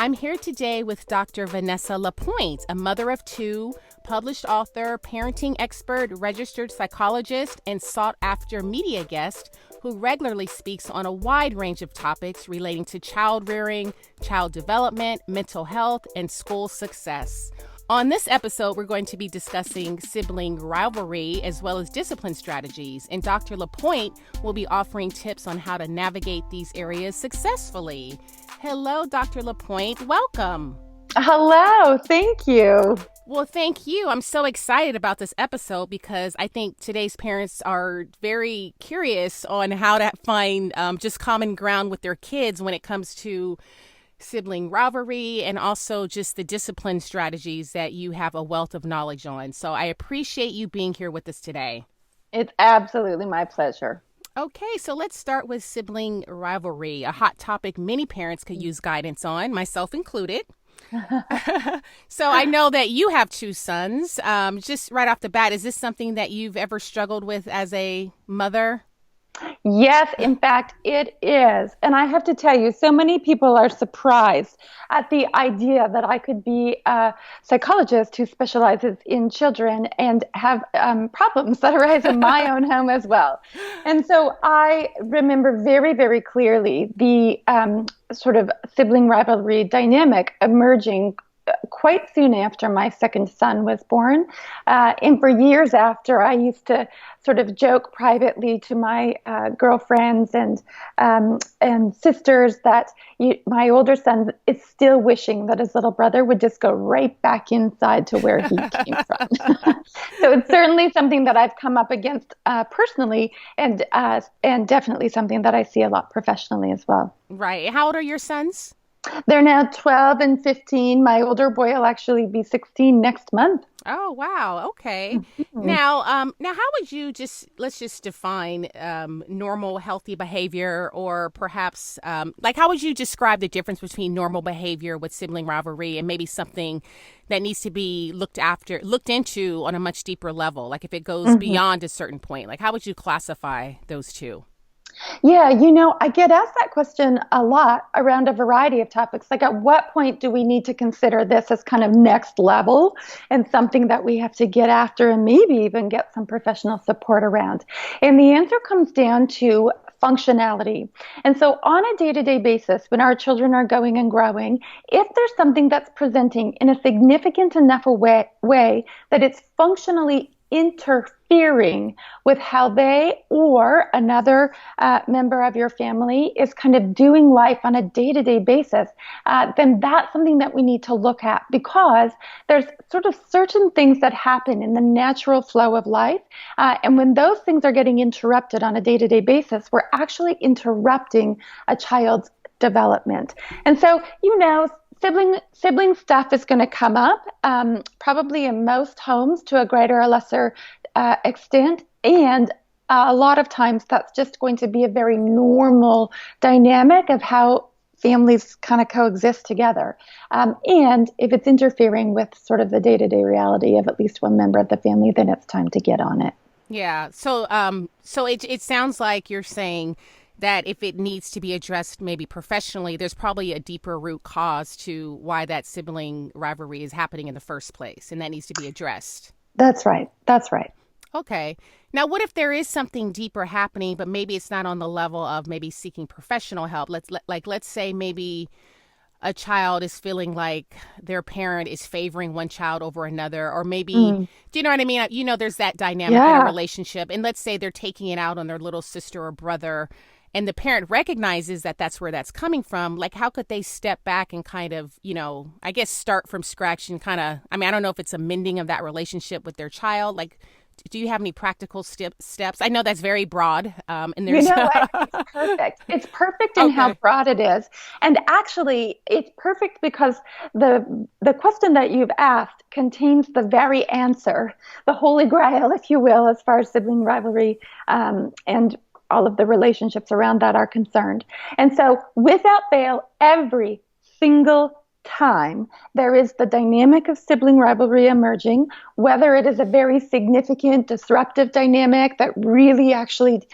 I'm here today with Dr. Vanessa Lapointe, a mother of two, published author, parenting expert, registered psychologist, and sought-after media guest who regularly speaks on a wide range of topics relating to child rearing, child development, mental health, and school success. On this episode, we're going to be discussing sibling rivalry as well as discipline strategies, and Dr. Lapointe will be offering tips on how to navigate these areas successfully. Hello, Dr. Lapointe. Welcome. Hello. Thank you. Well, thank you. I'm so excited about this episode because I think today's parents are very curious on how to find just common ground with their kids when it comes to sibling rivalry and also just the discipline strategies that you have a wealth of knowledge on. So I appreciate you being here with us today. It's absolutely my pleasure. Okay, so let's start with sibling rivalry, a hot topic many parents could use guidance on, myself included. So I know that you have two sons. Just right off the bat, is this something that you've ever struggled with as a mother? Yes, in fact, it is. And I have to tell you, so many people are surprised at the idea that I could be a psychologist who specializes in children and have problems that arise in my own home as well. And so I remember very, very clearly the sort of sibling rivalry dynamic emerging quite soon after my second son was born. And for years after, I used to sort of joke privately to my girlfriends and sisters that my older son is still wishing that his little brother would just go right back inside to where he came from. So it's certainly something that I've come up against personally and definitely something that I see a lot professionally as well. Right. How old are your sons? They're now 12 and 15. My older boy will actually be 16 next month. Oh, wow. Okay. Mm-hmm. Now, how would you let's just define normal, healthy behavior, or perhaps how would you describe the difference between normal behavior with sibling rivalry and maybe something that needs to be looked into on a much deeper level? Like if it goes beyond a certain point, like how would you classify those two? Yeah, I get asked that question a lot around a variety of topics. Like, at what point do we need to consider this as kind of next level and something that we have to get after and maybe even get some professional support around? And the answer comes down to functionality. And so on a day-to-day basis, when our children are going and growing, if there's something that's presenting in a significant enough way that it's functionally interfering with how they or another member of your family is kind of doing life on a day-to-day basis, then that's something that we need to look at, because there's sort of certain things that happen in the natural flow of life. And when those things are getting interrupted on a day-to-day basis, we're actually interrupting a child's development. And so, sibling stuff is going to come up, probably in most homes to a greater or lesser extent. And a lot of times that's just going to be a very normal dynamic of how families kind of coexist together. And if it's interfering with sort of the day-to-day reality of at least one member of the family, then it's time to get on it. Yeah. So it sounds like you're saying that if it needs to be addressed maybe professionally, there's probably a deeper root cause to why that sibling rivalry is happening in the first place, and that needs to be addressed. That's right. That's right. Okay. Now, what if there is something deeper happening, but maybe it's not on the level of maybe seeking professional help? Let's say maybe a child is feeling like their parent is favoring one child over another, or maybe, do you know what I mean? There's that dynamic in a relationship, and let's say they're taking it out on their little sister or brother, and the parent recognizes that that's where that's coming from. Like, how could they step back and kind of, I guess start from scratch and kind of, I don't know if it's a mending of that relationship with their child. Like, do you have any practical steps? I know that's very broad. And there's It's perfect. It's perfect in how broad it is. And actually, it's perfect because the question that you've asked contains the very answer, the holy grail, if you will, as far as sibling rivalry and all of the relationships around that are concerned. And so without fail, every single time there is the dynamic of sibling rivalry emerging, whether it is a very significant disruptive dynamic that really actually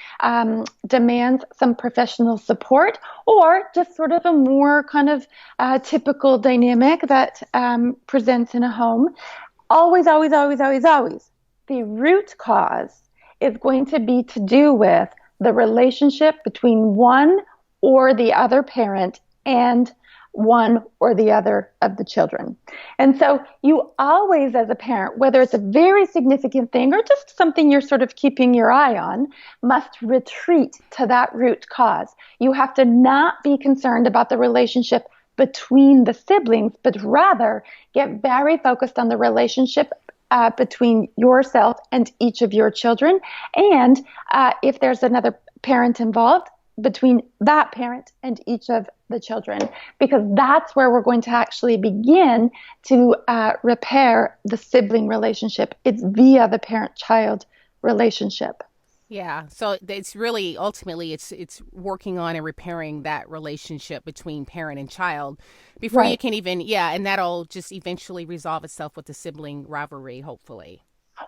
demands some professional support, or just sort of a more kind of typical dynamic that presents in a home, always, always, always, always, always, the root cause is going to be to do with the relationship between one or the other parent and one or the other of the children. And so you always, as a parent, whether it's a very significant thing or just something you're sort of keeping your eye on, must retreat to that root cause. You have to not be concerned about the relationship between the siblings, but rather get very focused on the relationship between yourself and each of your children. And if there's another parent involved, between that parent and each of the children, because that's where we're going to actually begin to repair the sibling relationship. It's via the parent-child relationship. Yeah. So it's really ultimately it's working on and repairing that relationship between parent and child before you Right. can even and that'll just eventually resolve itself with the sibling rivalry, hopefully.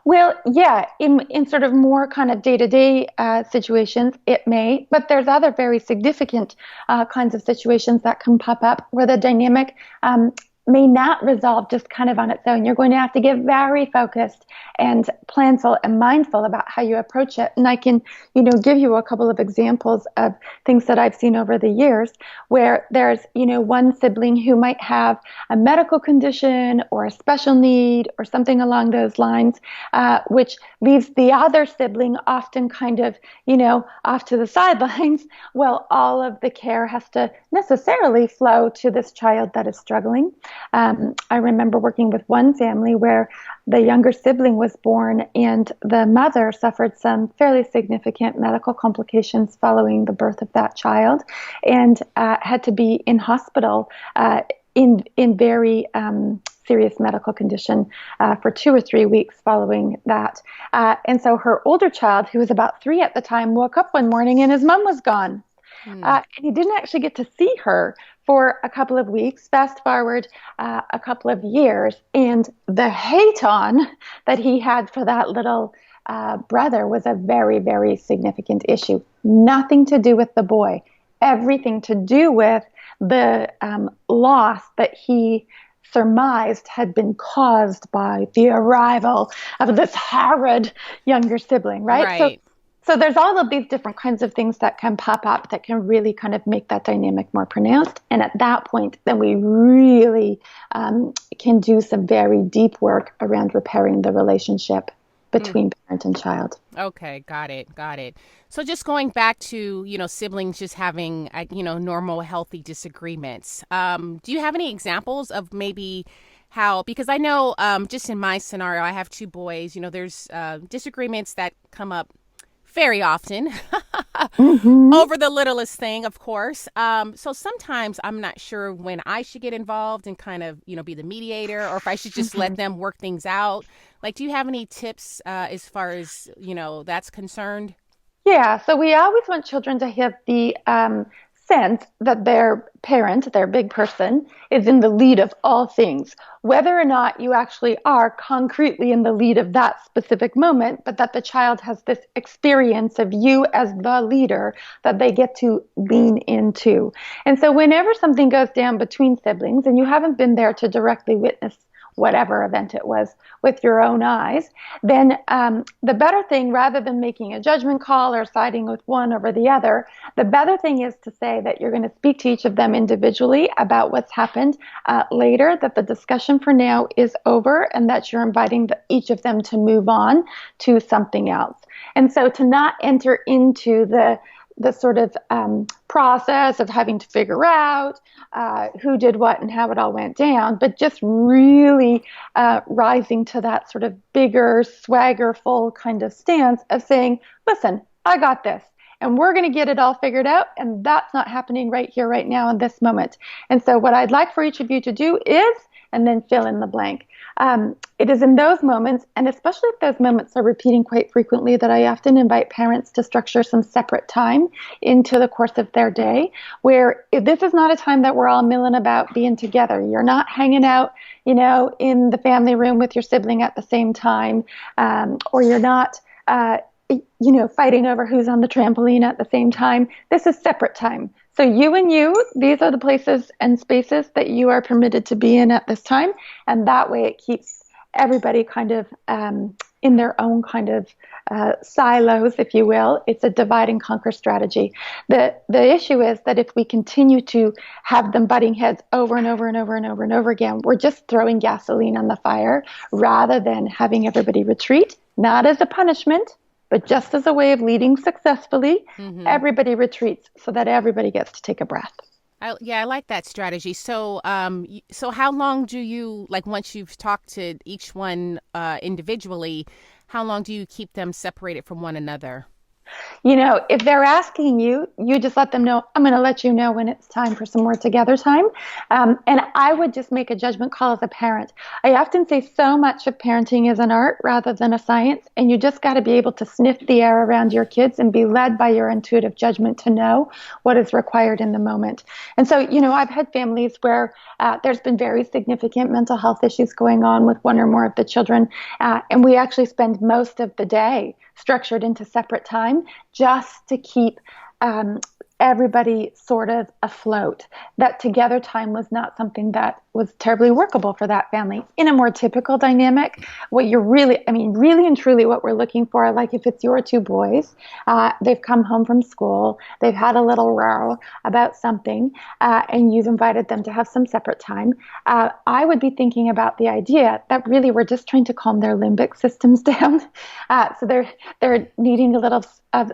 Well, yeah, in sort of more kind of day-to-day situations, it may, but there's other very significant kinds of situations that can pop up where the dynamic may not resolve just kind of on its own. You're going to have to get very focused and planful and mindful about how you approach it. And I can, give you a couple of examples of things that I've seen over the years where there's, one sibling who might have a medical condition or a special need or something along those lines, which leaves the other sibling often kind of, off to the sidelines. Well, all of the care has to necessarily flow to this child that is struggling. I remember working with one family where the younger sibling was born and the mother suffered some fairly significant medical complications following the birth of that child and had to be in hospital in very serious medical condition for 2 or 3 weeks following that. And so her older child, who was about 3 at the time, woke up one morning and his mom was gone. And he didn't actually get to see her for a couple of weeks. Fast forward a couple of years, and the hate on that he had for that little brother was a very, very significant issue. Nothing to do with the boy, everything to do with the loss that he surmised had been caused by the arrival of this horrid younger sibling, right? Right. So there's all of these different kinds of things that can pop up that can really kind of make that dynamic more pronounced. And at that point, then we really can do some very deep work around repairing the relationship between parent and child. Okay, got it, got it. So just going back to, siblings just having, normal, healthy disagreements. Do you have any examples of maybe how, because I know just in my scenario, I have 2 boys, there's disagreements that come up very often Mm-hmm. over the littlest thing, of course. So sometimes I'm not sure when I should get involved and kind of, be the mediator, or if I should just let them work things out. Like, do you have any tips as far as, that's concerned? Yeah, so we always want children to have the sense that their parent, their big person, is in the lead of all things, whether or not you actually are concretely in the lead of that specific moment, but that the child has this experience of you as the leader that they get to lean into. And so whenever something goes down between siblings and you haven't been there to directly witness whatever event it was with your own eyes, then the better thing, rather than making a judgment call or siding with one over the other, the better thing is to say that you're going to speak to each of them individually about what's happened later, that the discussion for now is over, and that you're inviting each of them to move on to something else. And so to not enter into the sort of process of having to figure out who did what and how it all went down, but just really rising to that sort of bigger, swaggerful kind of stance of saying, listen, I got this. And we're going to get it all figured out. And that's not happening right here, right now, in this moment. And so what I'd like for each of you to do is and then fill in the blank. It is in those moments, and especially if those moments are repeating quite frequently, that I often invite parents to structure some separate time into the course of their day, where if this is not a time that we're all milling about being together. You're not hanging out, in the family room with your sibling at the same time, or you're not, fighting over who's on the trampoline at the same time. This is separate time. So you and you, these are the places and spaces that you are permitted to be in at this time. And that way it keeps everybody kind of in their own kind of silos, if you will. It's a divide and conquer strategy. The issue is that if we continue to have them butting heads over and over and over and over and over again, we're just throwing gasoline on the fire rather than having everybody retreat, not as a punishment, but just as a way of leading successfully. Everybody retreats so that everybody gets to take a breath. I like that strategy. So, so how long do you, like, once you've talked to each one individually, how long do you keep them separated from one another? If they're asking you, you just let them know, I'm going to let you know when it's time for some more together time. And I would just make a judgment call as a parent. I often say so much of parenting is an art rather than a science. And you just got to be able to sniff the air around your kids and be led by your intuitive judgment to know what is required in the moment. And so, I've had families where there's been very significant mental health issues going on with one or more of the children. And we actually spend most of the day structured into separate time just to keep everybody sort of afloat. That together time was not something that was terribly workable for that family. In a more typical dynamic, what you're really and truly what we're looking for, like if it's your two boys, they've come home from school, they've had a little row about something, and you've invited them to have some separate time, I would be thinking about the idea that really we're just trying to calm their limbic systems down. So they're needing a little of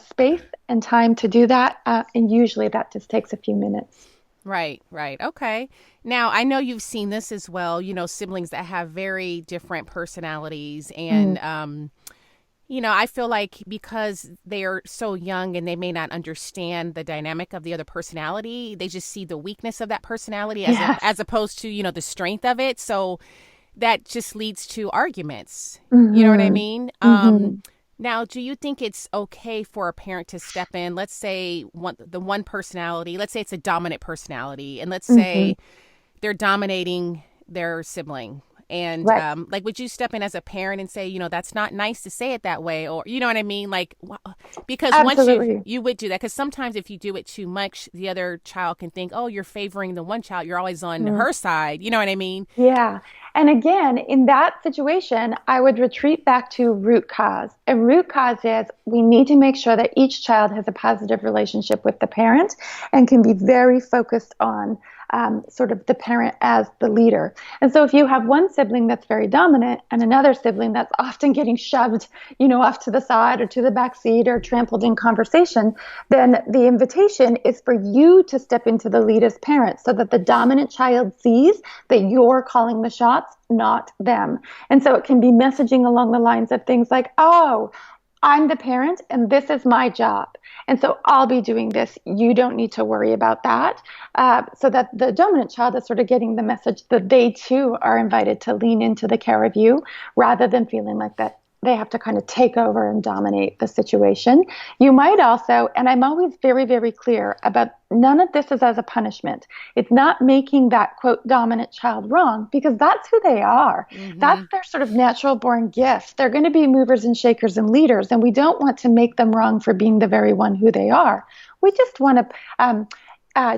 space and time to do that, and usually that just takes a few minutes. Right. Okay. Now, I know you've seen this as well, siblings that have very different personalities. And, I feel like because they are so young and they may not understand the dynamic of the other personality, they just see the weakness of that personality as opposed to, the strength of it. So that just leads to arguments. You know what I mean? Now, do you think it's okay for a parent to step in? Let's say the one personality, let's say it's a dominant personality, and let's say they're dominating their sibling. And would you step in as a parent and say, that's not nice to say it that way? Or, you know what I mean? Because Absolutely. once you would do that, because sometimes if you do it too much, the other child can think, oh, you're favoring the one child. You're always on her side. You know what I mean? Yeah. And again, in that situation, I would retreat back to root cause. And root cause is we need to make sure that each child has a positive relationship with the parent and can be very focused on sort of the parent as the leader. And so if you have one sibling that's very dominant and another sibling that's often getting shoved, off to the side or to the back seat or trampled in conversation, then the invitation is for you to step into the lead as parent so that the dominant child sees that you're calling the shots, not them. And so it can be messaging along the lines of things like, oh, I'm the parent and this is my job. And so I'll be doing this. You don't need to worry about that. So that the dominant child is sort of getting the message that they too are invited to lean into the care of you rather than feeling like that they have to kind of take over and dominate the situation. You might also, and I'm always very, very clear about none of this is as a punishment. It's not making that, quote, dominant child wrong because that's who they are. That's their sort of natural born gift. They're going to be movers and shakers and leaders, and we don't want to make them wrong for being the very one who they are. We just want to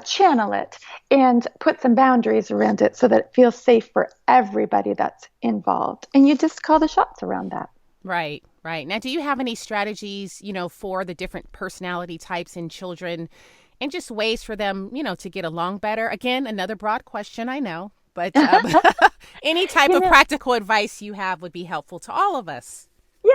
channel it and put some boundaries around it so that it feels safe for everybody that's involved. And you just call the shots around that. Right. Now, do you have any strategies, for the different personality types in children and just ways for them, to get along better? Again, another broad question, I know, but any type of practical advice you have would be helpful to all of us.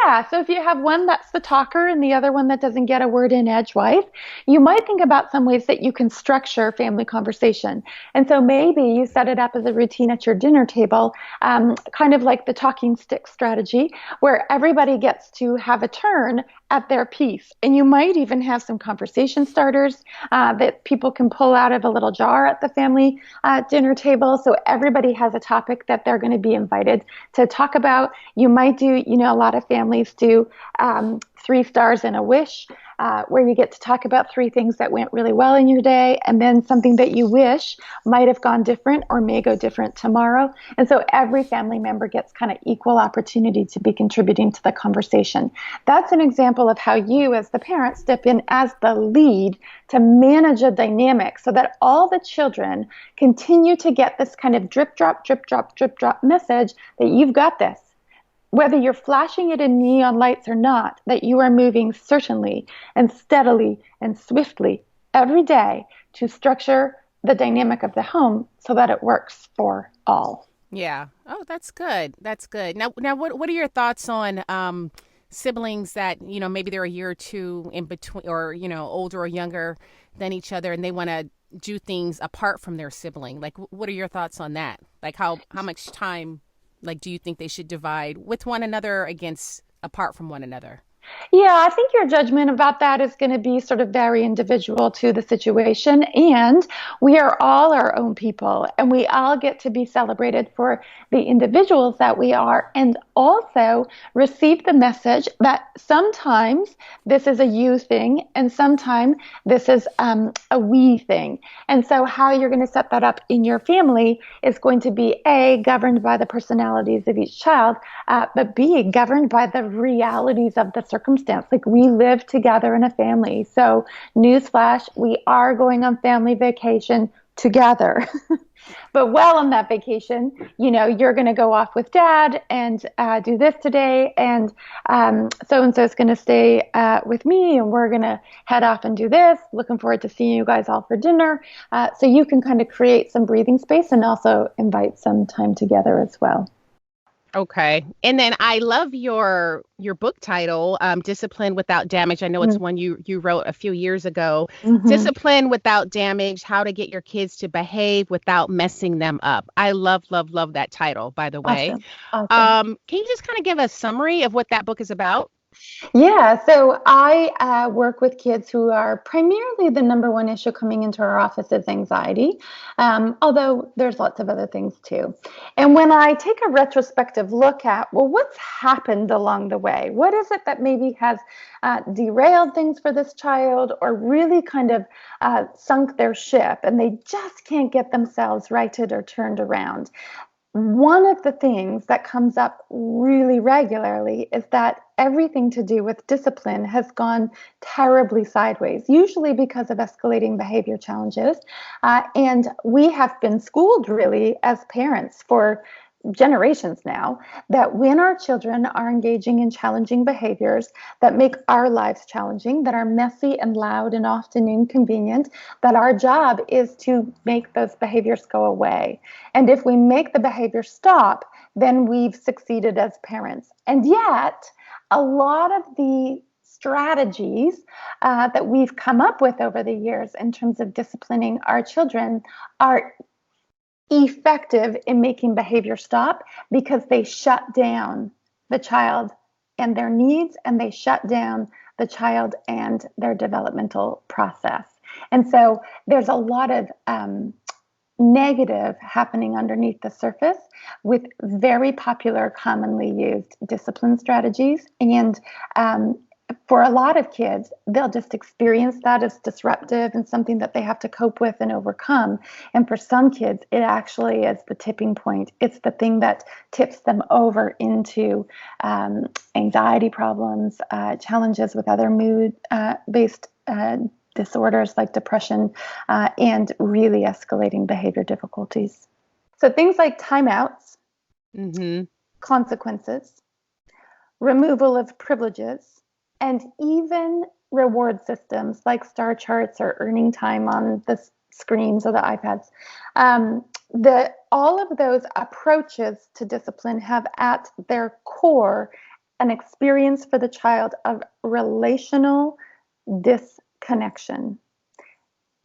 Yeah, so if you have one that's the talker and the other one that doesn't get a word in edgewise, you might think about some ways that you can structure family conversation. And so maybe you set it up as a routine at your dinner table, kind of like the talking stick strategy, where everybody gets to have a turn at their piece. And you might even have some conversation starters that people can pull out of a little jar at the family dinner table. So everybody has a topic that they're going to be invited to talk about. You might do, a lot of families do 3 stars and a wish, where you get to talk about 3 things that went really well in your day, and then something that you wish might have gone different or may go different tomorrow. And so every family member gets kind of equal opportunity to be contributing to the conversation. That's an example of how you, as the parent, step in as the lead to manage a dynamic so that all the children continue to get this kind of drip, drop, drip, drop, drip, drop message that you've got this, whether you're flashing it in neon lights or not, that you are moving certainly and steadily and swiftly every day to structure the dynamic of the home so that it works for all. Yeah. Oh, that's good. That's good. Now, what are your thoughts on siblings that maybe they're a year or two in between, or older or younger than each other, and they want to do things apart from their sibling? Like, what are your thoughts on that? Like, how much time, like, do you think they should divide with one another against apart from one another? Yeah, I think your judgment about that is going to be sort of very individual to the situation. And we are all our own people, and we all get to be celebrated for the individuals that we are, and also receive the message that sometimes this is a you thing, and sometimes this is a we thing. And so, how you're going to set that up in your family is going to be A, governed by the personalities of each child, but B, governed by the realities of the circumstance. Like, we live together in a family. So, newsflash, we are going on family vacation together. But while on that vacation, you're going to go off with dad and do this today, and so and so is going to stay with me, and we're going to head off and do this. Looking forward to seeing you guys all for dinner. So you can kind of create some breathing space and also invite some time together as well. Okay. And then I love your book title, Discipline Without Damage. I know it's one you wrote a few years ago. Mm-hmm. Discipline Without Damage, How to Get Your Kids to Behave Without Messing Them Up. I love, love, love that title, by the way. Awesome. Awesome. Can you just kind of give a summary of what that book is about? Yeah, so I work with kids who are primarily the number one issue coming into our office is anxiety, although there's lots of other things too. And when I take a retrospective look at, well, what's happened along the way? What is it that maybe has derailed things for this child, or really kind of sunk their ship and they just can't get themselves righted or turned around? One of the things that comes up really regularly is that everything to do with discipline has gone terribly sideways, usually because of escalating behavior challenges. And we have been schooled really as parents for generations now that when our children are engaging in challenging behaviors that make our lives challenging, that are messy and loud and often inconvenient, that our job is to make those behaviors go away. And if we make the behavior stop, then we've succeeded as parents. And yet, a lot of the strategies that we've come up with over the years in terms of disciplining our children are effective in making behavior stop because they shut down the child and their needs, and they shut down the child and their developmental process. And so there's a lot of negative happening underneath the surface with very popular, commonly used discipline strategies. And for a lot of kids, they'll just experience that as disruptive and something that they have to cope with and overcome. And for some kids, it actually is the tipping point. It's the thing that tips them over into anxiety problems, challenges with other mood-based disorders like depression, and really escalating behavior difficulties. So things like timeouts, Mm-hmm. consequences, removal of privileges, and even reward systems like star charts or earning time on the screens or the iPads. All of those approaches to discipline have at their core an experience for the child of relational disconnection.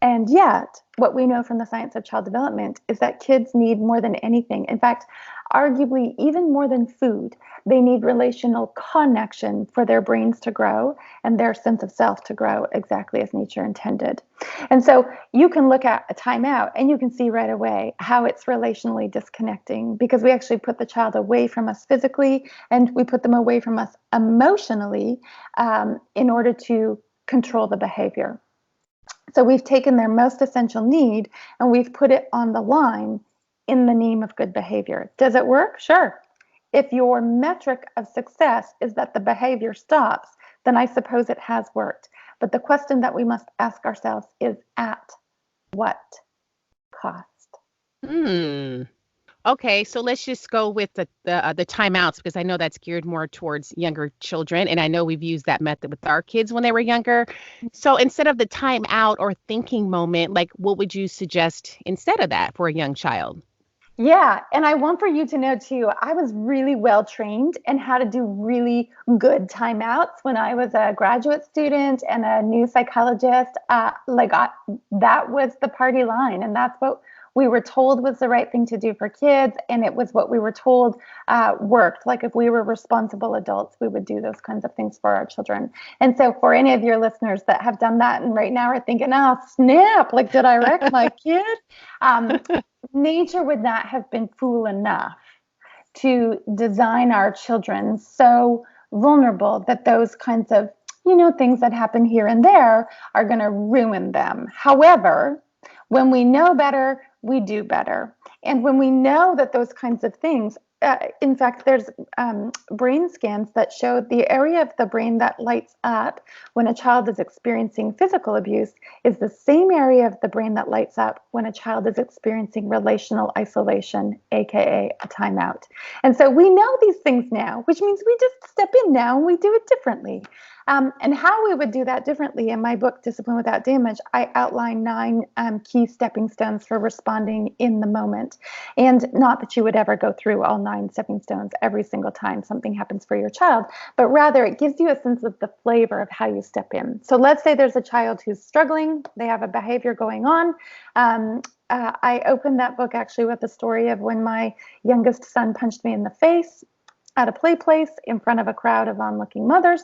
And yet, what we know from the science of child development is that kids need more than anything. In fact, arguably, even more than food, they need relational connection for their brains to grow and their sense of self to grow exactly as nature intended. And so you can look at a timeout and you can see right away how it's relationally disconnecting because we actually put the child away from us physically and we put them away from us emotionally in order to control the behavior. So we've taken their most essential need and we've put it on the line in the name of good behavior. Does it work? Sure. If your metric of success is that the behavior stops, then I suppose it has worked. But the question that we must ask ourselves is at what cost? Hmm. Okay, so let's just go with the timeouts because I know that's geared more towards younger children, and I know we've used that method with our kids when they were younger. So instead of the timeout or thinking moment, like what would you suggest instead of that for a young child? Yeah, and I want for you to know too, I was really well trained in how to do really good timeouts when I was a graduate student and a new psychologist. That was the party line, and that's what we were told was the right thing to do for kids, and it was what we were told worked. Like if we were responsible adults, we would do those kinds of things for our children. And so, for any of your listeners that have done that and right now are thinking, "Oh snap! Like, did I wreck my kid?" Um, Nature would not have been fool enough to design our children so vulnerable that those kinds of things that happen here and there are going to ruin them. However, when we know better, we do better. And when we know that those kinds of things, in fact, there's brain scans that show the area of the brain that lights up when a child is experiencing physical abuse is the same area of the brain that lights up when a child is experiencing relational isolation, aka a timeout. And so we know these things now, which means we just step in now and we do it differently. And how we would do that differently in my book, Discipline Without Damage, I outline 9 key stepping stones for responding in the moment. And not that you would ever go through all 9 stepping stones every single time something happens for your child, but rather it gives you a sense of the flavor of how you step in. So let's say there's a child who's struggling, they have a behavior going on. I opened that book actually with the story of when my youngest son punched me in the face at a play place in front of a crowd of onlooking mothers.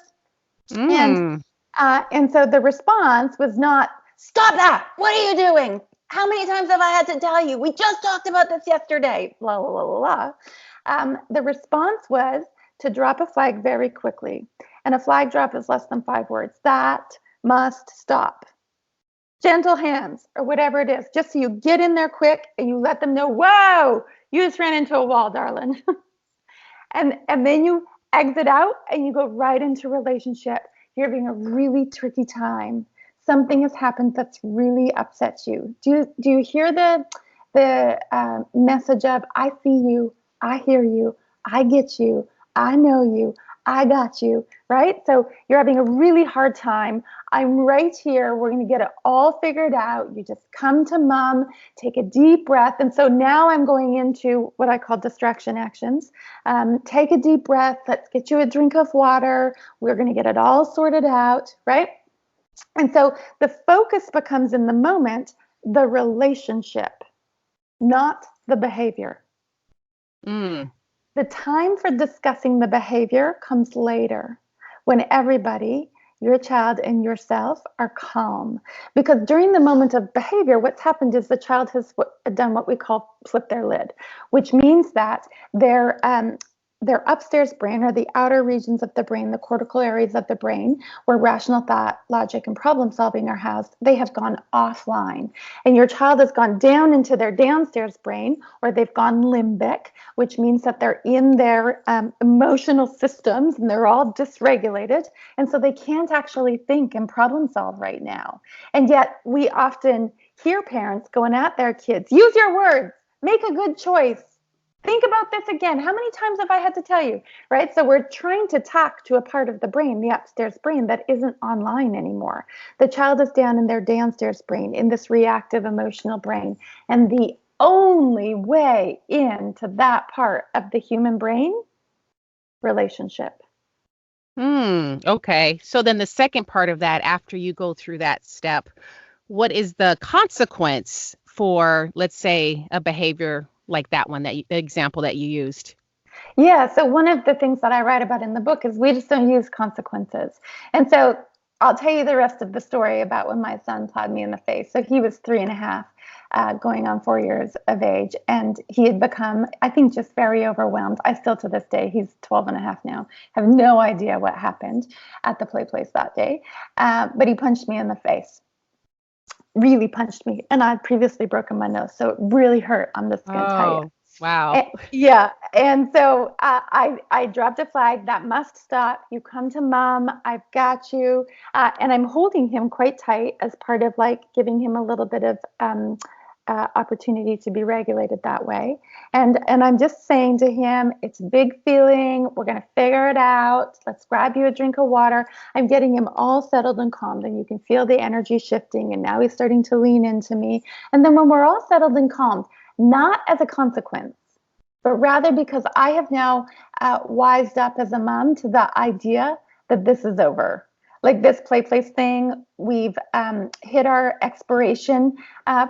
And Mm. and so the response was not, "Stop that! What are you doing? How many times have I had to tell you? We just talked about this yesterday." Blah blah blah blah blah. The response was to drop a flag very quickly, and a flag drop is less than 5 words. That must stop. Gentle hands or whatever it is, just so you get in there quick and you let them know, "Whoa, you just ran into a wall, darling." And then you exit out and you go right into relationship. You're having a really tricky time. Something has happened that's really upset you. Do you hear the message of I see you, I hear you, I get you, I know you, I got you, right? So you're having a really hard time. I'm right here. We're going to get it all figured out. You just come to mom, take a deep breath. And so now I'm going into what I call distraction actions. Take a deep breath. Let's get you a drink of water. We're going to get it all sorted out, right? And so the focus becomes in the moment, the relationship, not the behavior. Mm. The time for discussing the behavior comes later when everybody, your child and yourself, are calm. Because during the moment of behavior, what's happened is the child has done what we call flip their lid, which means that their upstairs brain, or the outer regions of the brain, the cortical areas of the brain where rational thought, logic, and problem solving are housed, they have gone offline. And your child has gone down into their downstairs brain, or they've gone limbic, which means that they're in their emotional systems and they're all dysregulated. And so they can't actually think and problem solve right now. And yet we often hear parents going at their kids, "Use your words, make a good choice. Think about this again. How many times have I had to tell you?" Right? So we're trying to talk to a part of the brain, the upstairs brain, that isn't online anymore. The child is down in their downstairs brain, in this reactive emotional brain. And the only way into that part of the human brain, relationship. Okay. So then the second part of that, after you go through that step, what is the consequence for, let's say, a behavior like that one the example that you used? Yeah, so one of the things that I write about in the book is we just don't use consequences. And so I'll tell you the rest of the story about when my son plowed me in the face. So he was 3.5, going on 4 years of age, and he had become, I think, just very overwhelmed. I still, to this day, he's 12 and a half now, have no idea what happened at the play place that day. But he punched me in the face, really punched me. And I'd previously broken my nose, so it really hurt. I'm just going to tell you. Oh, wow. Yeah, and so I dropped a flag that must stop. You come to mom. I've got you, and I'm holding him quite tight as part of like giving him a little bit of opportunity to be regulated that way. And I'm just saying to him, it's a big feeling. We're gonna figure it out. Let's grab you a drink of water. I'm getting him all settled and calmed, and you can feel the energy shifting. And now he's starting to lean into me. And then when we're all settled and calmed, not as a consequence, but rather because I have now wised up as a mom to the idea that this is over. Like this play place thing, we've hit our expiration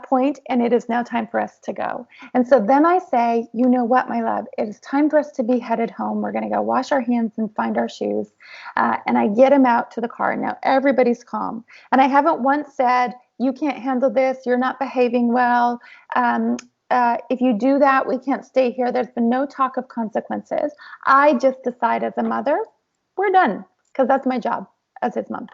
point, and it is now time for us to go. And so then I say, you know what, my love, it is time for us to be headed home. We're going to go wash our hands and find our shoes. And I get him out to the car. Now everybody's calm. And I haven't once said, you can't handle this, you're not behaving well. If you do that, we can't stay here. There's been no talk of consequences. I just decide as a mother, we're done, because that's my job as his mom.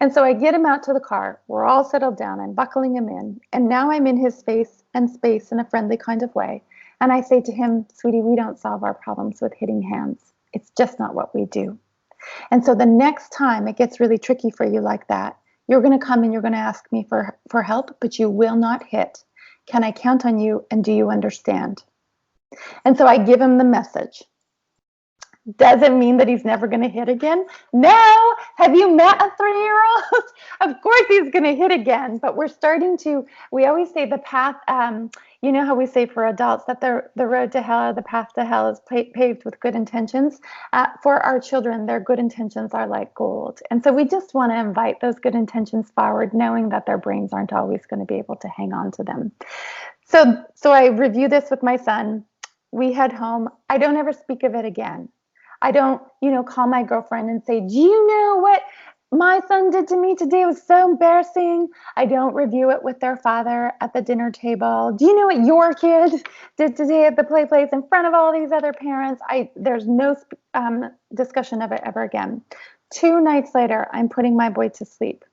And so I get him out to the car. We're all settled down. I'm buckling him in. And now I'm in his face and space in a friendly kind of way. And I say to him, sweetie, we don't solve our problems with hitting hands. It's just not what we do. And so the next time it gets really tricky for you like that, you're going to come and you're going to ask me for help, but you will not hit. Can I count on you? And do you understand? And so I give him the message. Doesn't mean that he's never going to hit again. No. Have you met a 3-year-old? Of course he's going to hit again. But we're starting to, we always say the path, you know how we say for adults that the road to hell or the path to hell is paved with good intentions. For our children, their good intentions are like gold. And so we just want to invite those good intentions forward, knowing that their brains aren't always going to be able to hang on to them. So I review this with my son. We head home. I don't ever speak of it again. I don't, call my girlfriend and say, do you know what my son did to me today? It was so embarrassing. I don't review it with their father at the dinner table. Do you know what your kid did today at the play place in front of all these other parents? There's no discussion of it ever again. 2 nights later, I'm putting my boy to sleep.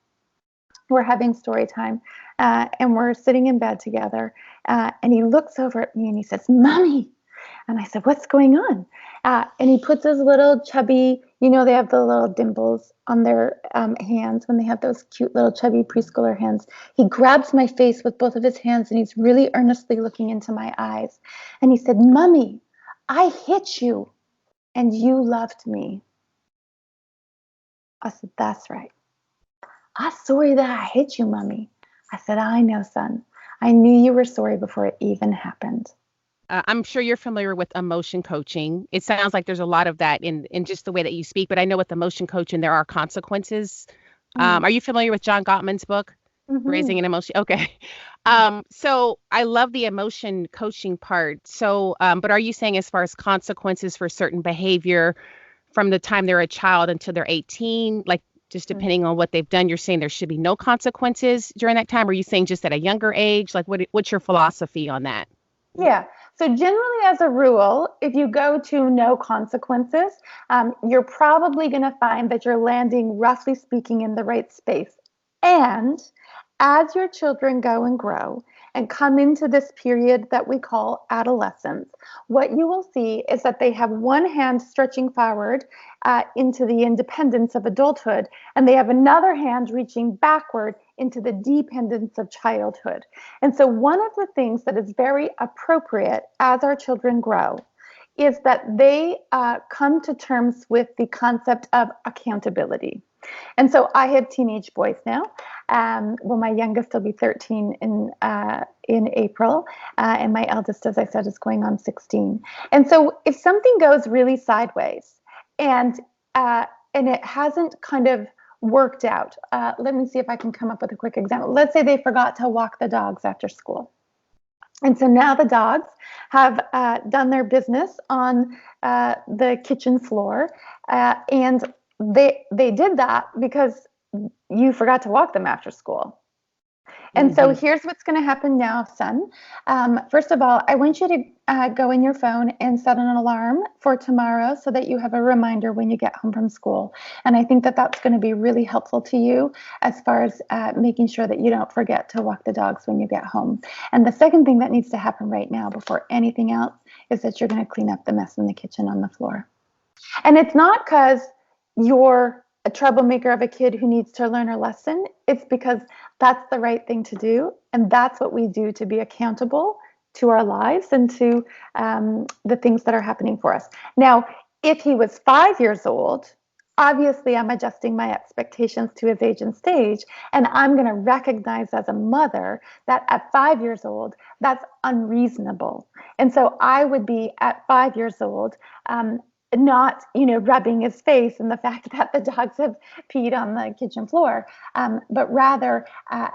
We're having story time, and we're sitting in bed together. And he looks over at me and he says, Mommy. And I said, what's going on? And he puts his little chubby, they have the little dimples on their hands when they have those cute little chubby preschooler hands. He grabs my face with both of his hands and he's really earnestly looking into my eyes. And he said, Mommy, I hit you and you loved me. I said, that's right. I'm sorry that I hit you, Mommy. I said, I know, son. I knew you were sorry before it even happened. I'm sure you're familiar with emotion coaching. It sounds like there's a lot of that in just the way that you speak, but I know with emotion coaching, there are consequences. Mm-hmm. Are you familiar with John Gottman's book, Mm-hmm. Raising an Emotion? Okay. So I love the emotion coaching part. So, but are you saying as far as consequences for certain behavior from the time they're a child until they're 18, like just depending on what they've done, you're saying there should be no consequences during that time? Or are you saying just at a younger age? Like what's your philosophy on that? Yeah. So generally, as a rule, if you go to no consequences, you're probably going to find that you're landing, roughly speaking, in the right space. And as your children go and grow and come into this period that we call adolescence, what you will see is that they have one hand stretching forward into the independence of adulthood, and they have another hand reaching backward into the dependence of childhood. And so, one of the things that is very appropriate as our children grow is that they come to terms with the concept of accountability. And so I have teenage boys now. Well, my youngest will be 13 in April, and my eldest, as I said, is going on 16. And so if something goes really sideways, and uh, and it hasn't kind of worked out. Let me see if I can come up with a quick example. Let's say they forgot to walk the dogs after school. And so now the dogs have done their business on the kitchen floor, and they did that because you forgot to walk them after school. And so here's what's going to happen now, son. First of all, I want you to go in your phone and set an alarm for tomorrow so that you have a reminder when you get home from school. And I think that that's going to be really helpful to you as far as making sure that you don't forget to walk the dogs when you get home. And the second thing that needs to happen right now before anything else is that you're going to clean up the mess in the kitchen on the floor. And it's not because you're a troublemaker of a kid who needs to learn a lesson. It's because that's the right thing to do. And that's what we do to be accountable to our lives and to the things that are happening for us. Now, if he was 5 years old, obviously I'm adjusting my expectations to his age and stage. And I'm going to recognize as a mother that at 5 years old, that's unreasonable. And so I would be at 5 years old, not, rubbing his face in the fact that the dogs have peed on the kitchen floor, but rather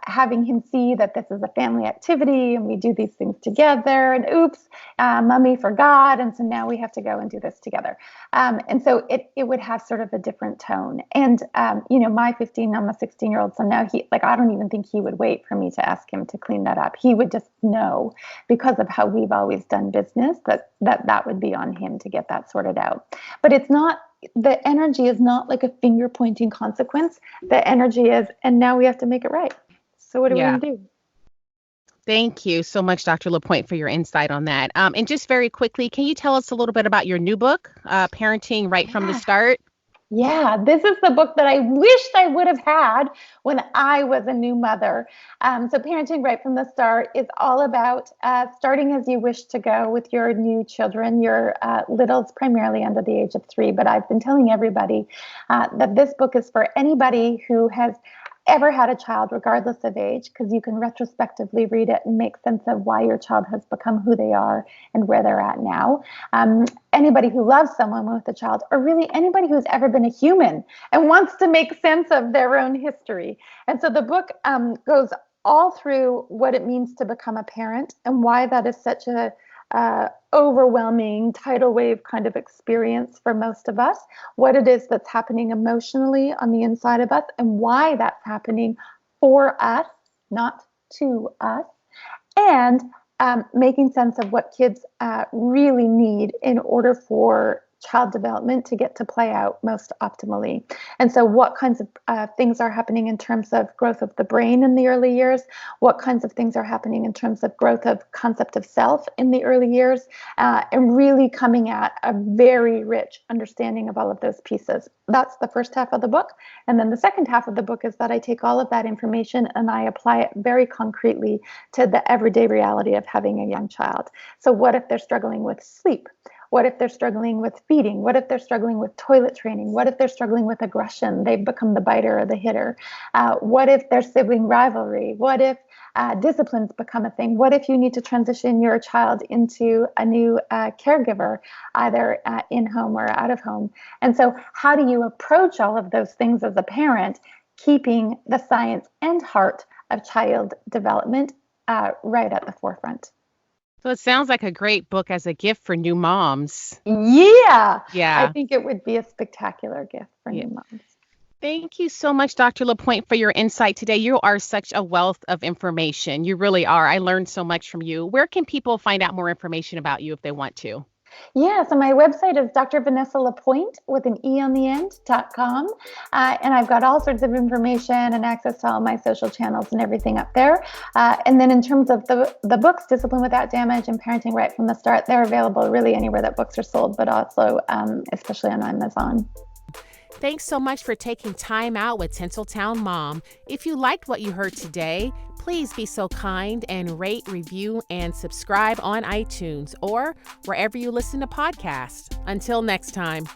having him see that this is a family activity and we do these things together, and oops, mommy forgot, and so now we have to go and do this together. And so it would have sort of a different tone. And, my 15, almost 16-year-old son now, I don't even think he would wait for me to ask him to clean that up. He would just know, because of how we've always done business, that would be on him to get that sorted out. But it's not, the energy is not like a finger pointing consequence. The energy is, and now we have to make it right. So what are we going to do? Thank you so much, Dr. Lapointe, for your insight on that. And just very quickly, can you tell us a little bit about your new book, Parenting Right from the Start? Yeah, this is the book that I wished I would have had when I was a new mother. So Parenting Right from the Start is all about starting as you wish to go with your new children, your littles primarily under the age of 3. But I've been telling everybody that this book is for anybody who has ever had a child, regardless of age, because you can retrospectively read it and make sense of why your child has become who they are and where they're at now. Anybody who loves someone with a child, or really anybody who's ever been a human and wants to make sense of their own history. And so the book goes all through what it means to become a parent and why that is such a overwhelming tidal wave kind of experience for most of us, what it is that's happening emotionally on the inside of us, and why that's happening for us, not to us, and making sense of what kids really need in order for child development to get to play out most optimally. And so what kinds of things are happening in terms of growth of the brain in the early years, what kinds of things are happening in terms of growth of concept of self in the early years, and really coming at a very rich understanding of all of those pieces. That's the first half of the book. And then the second half of the book is that I take all of that information and I apply it very concretely to the everyday reality of having a young child. So what if they're struggling with sleep? What if they're struggling with feeding? What if they're struggling with toilet training? What if they're struggling with aggression? They've become the biter or the hitter. What if there's sibling rivalry? What if disciplines become a thing? What if you need to transition your child into a new caregiver, either in home or out of home? And so how do you approach all of those things as a parent, keeping the science and heart of child development right at the forefront? So it sounds like a great book as a gift for new moms. Yeah. Yeah. I think it would be a spectacular gift for new moms. Thank you so much, Dr. Lapointe, for your insight today. You are such a wealth of information. You really are. I learned so much from you. Where can people find out more information about you if they want to? Yeah, so my website is Dr. Vanessa Lapointe with an E on the end.com. And I've got all sorts of information and access to all my social channels and everything up there. And then in terms of the books, Discipline Without Damage and Parenting Right from the Start, they're available really anywhere that books are sold, but also especially on Amazon. Thanks so much for taking time out with Tinseltown Mom. If you liked what you heard today, please be so kind and rate, review, and subscribe on iTunes or wherever you listen to podcasts. Until next time.